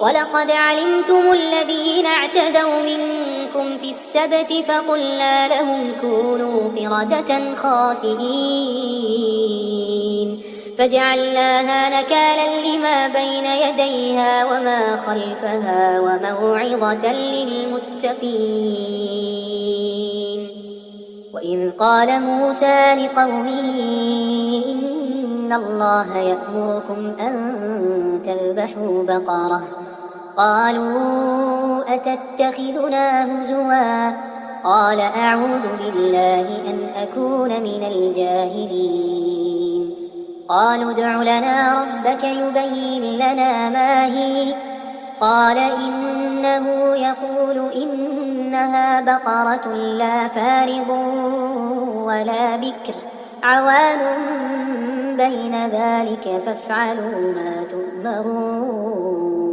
ولقد علمتم الذين اعتدوا منكم في السبت فقلنا لهم كونوا قردة خاسئين فجعلناها نكالا لما بين يديها وما خلفها وموعظة للمتقين. وإذ قال موسى لقومه إن الله يأمركم أن تذبحوا بقرة قالوا أتتخذنا هزوا قال أعوذ بالله أن أكون من الجاهلين. قالوا ادع لنا ربك يبين لنا ما هي قال إنه يقول إنها بقرة لا فارض ولا بكر عوان بين ذلك فافعلوا ما تؤمرون.